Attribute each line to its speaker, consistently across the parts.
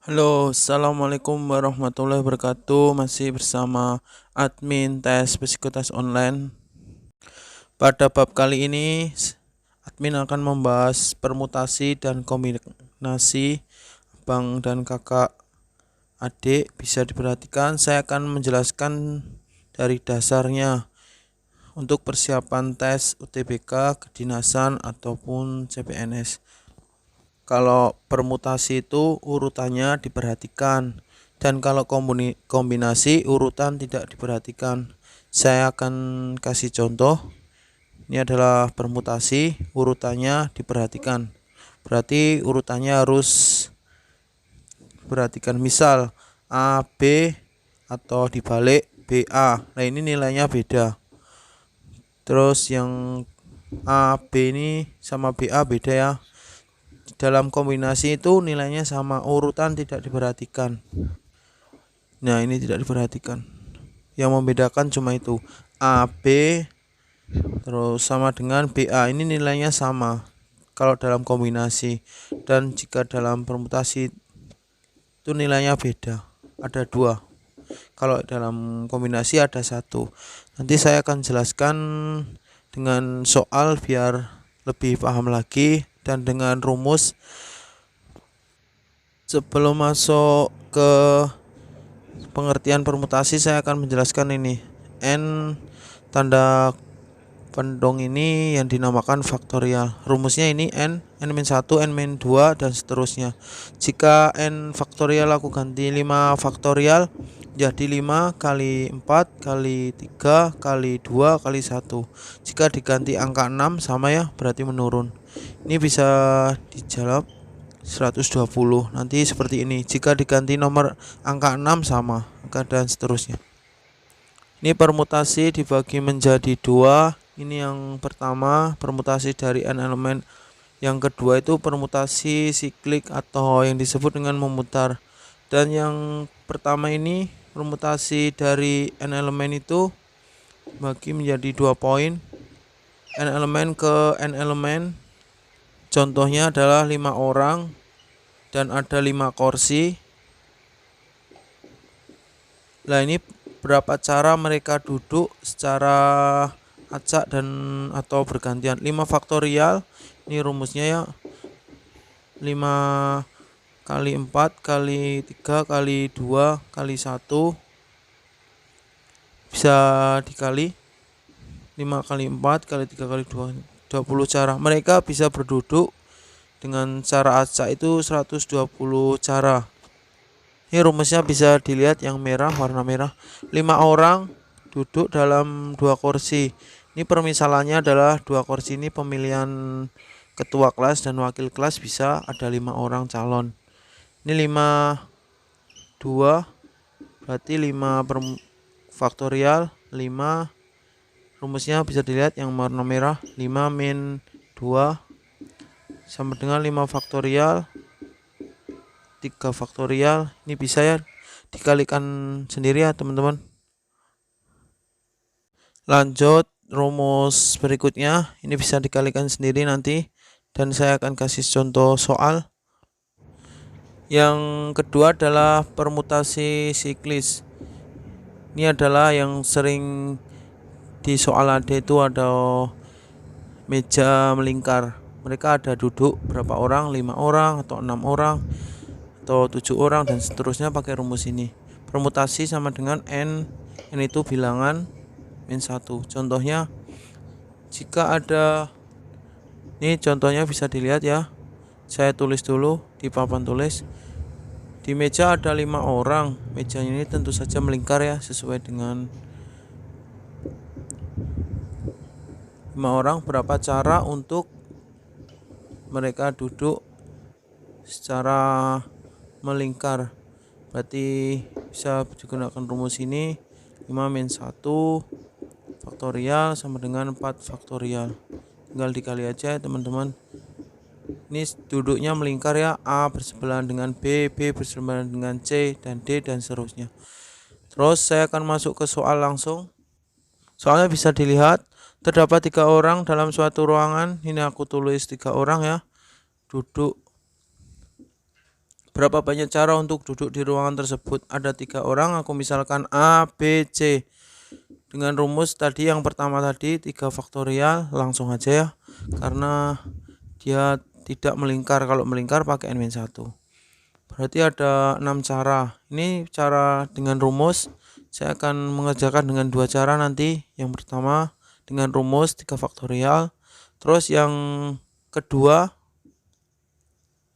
Speaker 1: Halo, assalamualaikum warahmatullahi wabarakatuh. Masih bersama admin tes psikotes online. Pada bab kali ini, admin akan membahas permutasi dan kombinasi abang dan kakak adik. Bisa diperhatikan, saya akan menjelaskan dari dasarnya untuk persiapan tes UTBK, kedinasan, ataupun CPNS. Kalau permutasi itu urutannya diperhatikan, dan kalau kombinasi urutan tidak diperhatikan. Saya akan kasih contoh. Ini adalah permutasi, urutannya diperhatikan. Berarti urutannya harus perhatikan. Misal A B atau dibalik B A. Nah, ini nilainya beda. Terus yang A B ini sama B A beda ya. Dalam kombinasi itu nilainya sama, urutan tidak diperhatikan. Nah, ini tidak diperhatikan. Yang membedakan cuma itu. A B terus sama dengan BA, ini nilainya sama kalau dalam kombinasi. Dan jika dalam permutasi itu nilainya beda, ada dua. Kalau dalam kombinasi ada satu. Nanti saya akan jelaskan dengan soal biar lebih paham lagi dan dengan rumus. Sebelum masuk ke pengertian permutasi, saya akan menjelaskan ini. N tanda pendong ini yang dinamakan faktorial. Rumusnya ini n-1, n-2 dan seterusnya. Jika n faktorial aku ganti 5 faktorial, jadi 5 kali 4 kali 3 kali 2 kali 1. Jika diganti angka 6 sama ya, berarti menurun. Ini bisa dijawab 120. Nanti seperti ini. Jika diganti nomor angka 6 sama, dan seterusnya. Ini permutasi dibagi menjadi dua. Ini yang pertama, permutasi dari n elemen. Yang kedua itu permutasi siklik atau yang disebut dengan memutar. Dan yang pertama ini, permutasi dari n elemen itu bagi menjadi 2 poin. N elemen ke n elemen. Contohnya adalah 5 orang dan ada 5 kursi. Nah, ini berapa cara mereka duduk secara acak dan atau bergantian. 5 faktorial, ini rumusnya ya. 5 kali 4 kali 3 kali 2 kali 1 bisa dikali 5 kali 4 kali 3 kali 2, 20 cara. Mereka bisa berduduk dengan cara acak itu 120 cara. Ini rumusnya bisa dilihat yang merah, warna merah. 5 orang duduk dalam 2 kursi. Ini permisalannya adalah 2 kursi ini pemilihan ketua kelas dan wakil kelas, bisa ada 5 orang calon. Ini 5 2 berarti 5 faktorial 5. Rumusnya bisa dilihat yang warna merah. 5 min 2 sama dengan 5 faktorial 3 faktorial. Ini bisa ya dikalikan sendiri ya teman-teman. Lanjut rumus berikutnya, ini bisa dikalikan sendiri nanti, dan saya akan kasih contoh soal. Yang kedua adalah permutasi siklis. Ini adalah yang sering di soal AD itu ada meja melingkar. Mereka ada duduk berapa orang, 5 orang atau 6 orang atau 7 orang dan seterusnya pakai rumus ini. Permutasi sama dengan n itu bilangan min 1. Contohnya, jika ada, ini contohnya bisa dilihat ya. Saya tulis dulu di papan tulis. Di meja ada 5 orang. Meja ini tentu saja melingkar ya, sesuai dengan 5 orang. Berapa cara untuk mereka duduk secara melingkar? Berarti bisa digunakan rumus ini. 5 min 1 faktorial sama dengan 4 faktorial. Tinggal dikali aja teman-teman. Ini duduknya melingkar ya, A bersebelahan dengan B, B bersebelahan dengan C, dan D, dan seterusnya. Terus saya akan masuk ke soal langsung. Soalnya bisa dilihat, terdapat 3 orang dalam suatu ruangan. Ini aku tulis 3 orang ya, duduk Berapa banyak cara untuk duduk di ruangan tersebut? Ada 3 orang, aku misalkan A, B, C. Dengan rumus tadi yang pertama tadi 3 faktorial, langsung aja ya, karena dia tidak melingkar. Kalau melingkar pakai N-1. Berarti ada 6 cara. Ini cara dengan rumus. Saya akan mengerjakan dengan 2 cara nanti. Yang pertama dengan rumus 3 faktorial. Terus yang kedua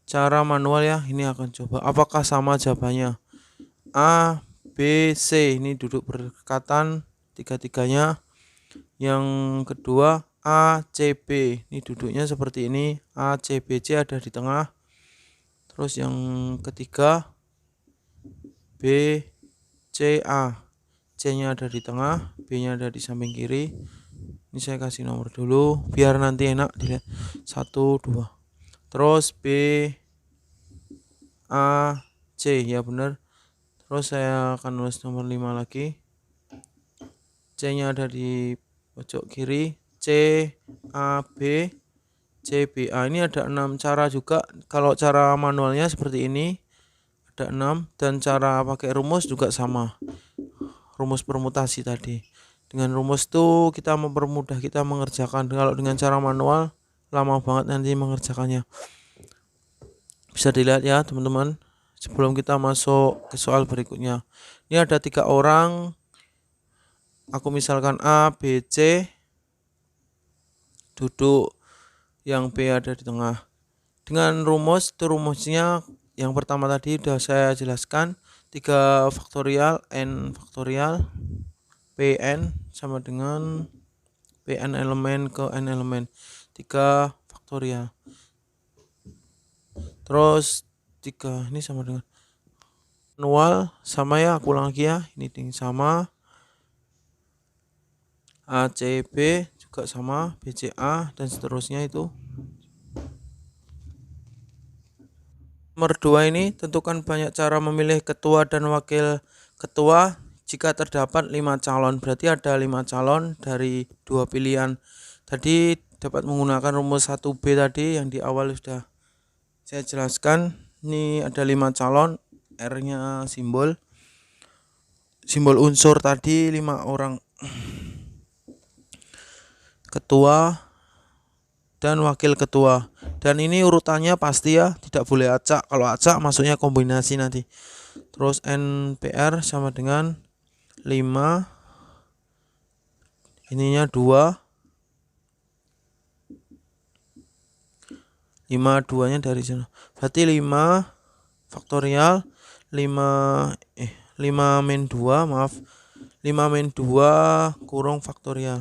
Speaker 1: cara manual ya. Ini akan coba apakah sama jawabannya. A, B, C ini duduk berdekatan tiga-tiganya. Yang kedua A, C, B ini duduknya seperti ini. A, C, B, C ada di tengah. Terus yang ketiga B, C, A. C-nya ada di tengah, B-nya ada di samping kiri. Ini saya kasih nomor dulu biar nanti enak dilihat. 1, 2. Terus B, A, C ya benar. Terus saya akan nulis nomor 5 lagi. C-nya ada di pojok kiri. C, A, B, C, B, A. Ini ada 6 cara juga. Kalau cara manualnya seperti ini ada 6, dan cara pakai rumus juga sama. Rumus permutasi tadi. Dengan rumus itu kita mempermudah kita mengerjakan. Kalau dengan cara manual lama banget nanti mengerjakannya. Bisa dilihat ya teman-teman. Sebelum kita masuk ke soal berikutnya. Ini ada 3 orang. Aku misalkan A, B, C. Duduk, yang B ada di tengah. Dengan rumus, itu rumusnya yang pertama tadi sudah saya jelaskan. 3 faktorial N faktorial Pn sama dengan Pn elemen ke N elemen. 3 faktorial. Terus 3 ini sama dengan manual sama ya, aku ulang lagi ya. Ini sama. ACB juga sama, BCA dan seterusnya itu. Nomor 2 ini tentukan banyak cara memilih ketua dan wakil ketua jika terdapat 5 calon. Berarti ada 5 calon dari 2 pilihan. Tadi dapat menggunakan rumus 1B tadi yang di awal sudah saya jelaskan. Ini ada 5 calon, R-nya simbol unsur tadi 5 orang. Ketua dan wakil ketua, dan ini urutannya pasti ya, tidak boleh acak. Kalau acak masuknya kombinasi nanti. Terus NPR sama dengan 5, ininya 2, 5 2-nya dari sana. Berarti 5 faktorial 5 min 2, maaf, 5 min 2 kurung faktorial.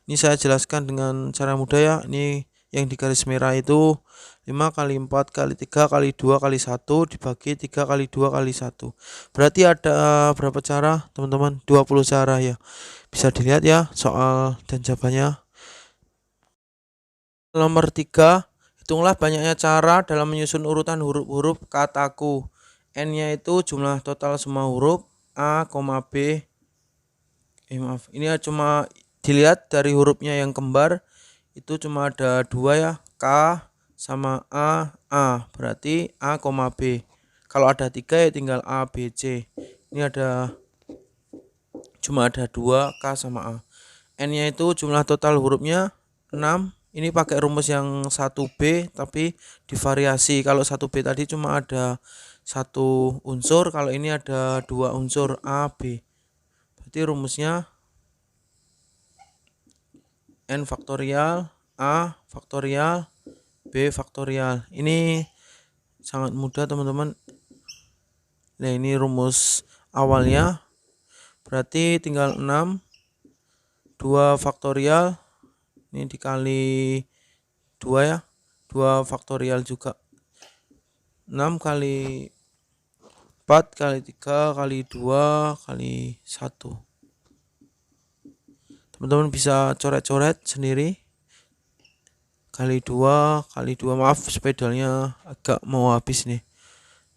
Speaker 1: Ini saya jelaskan dengan cara mudah ya. Ini yang di garis merah itu 5 kali 4 kali 3 kali 2 kali 1 dibagi 3 kali 2 kali 1. Berarti ada berapa cara teman-teman? 20 cara ya. Bisa dilihat ya soal dan jawabannya. Nomor 3, hitunglah banyaknya cara dalam menyusun urutan huruf-huruf kataku. N-nya itu jumlah total semua huruf A, B. Ini cuma dilihat dari hurufnya yang kembar itu cuma ada 2 ya, K sama A. Berarti A, B. Kalau ada 3 ya tinggal A, B, C. Ini cuma ada 2, K sama A. N-nya itu jumlah total hurufnya 6. Ini pakai rumus yang 1B tapi divariasi. Kalau 1B tadi cuma ada 1 unsur, kalau ini ada 2 unsur A, B. Berarti rumusnya N faktorial, A faktorial, B faktorial. Ini sangat mudah teman-teman. Nah, ini rumus awalnya. Berarti tinggal 6, 2 faktorial. Ini dikali 2 ya. 2 faktorial juga. 6 kali 4 kali 3 kali 2 kali 1. Teman-teman bisa coret-coret sendiri. Kali 2 kali 2, maaf spedalnya agak mau habis nih.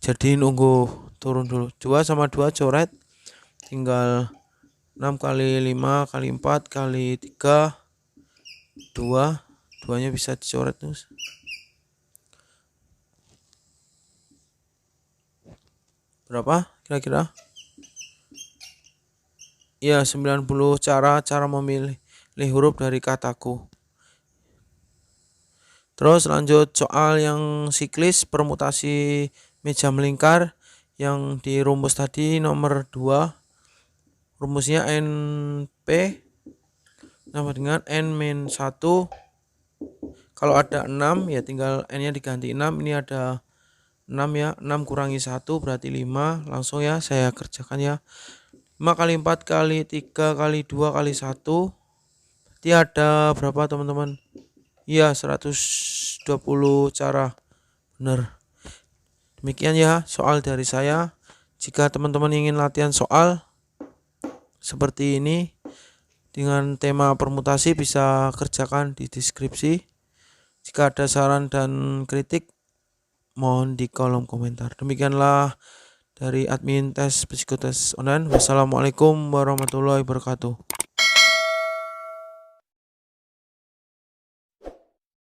Speaker 1: Jadi nunggu turun dulu. 2 sama 2 coret. Tinggal 6 kali 5 kali 4 kali 3 2. 2-nya bisa dicoret terus. berapa kira-kira? Ya, 90 cara memilih huruf dari kataku. Terus lanjut soal yang siklis permutasi meja melingkar yang di rumus tadi nomor 2. Rumusnya NP sama dengan N-1. Kalau ada 6 ya tinggal N-nya diganti 6. Ini ada 6 ya. 6 kurangi 1 berarti 5. Langsung ya saya kerjakan ya. 5 kali 4 kali 3 kali 2 kali 1. Berarti ada berapa teman-teman? Iya, 120 cara. Benar. Demikian ya soal dari saya. Jika teman-teman ingin latihan soal seperti ini dengan tema permutasi bisa kerjakan di deskripsi. Jika ada saran dan kritik mohon di kolom komentar. Demikianlah dari admin tes psikotes online. Wassalamualaikum warahmatullahi wabarakatuh.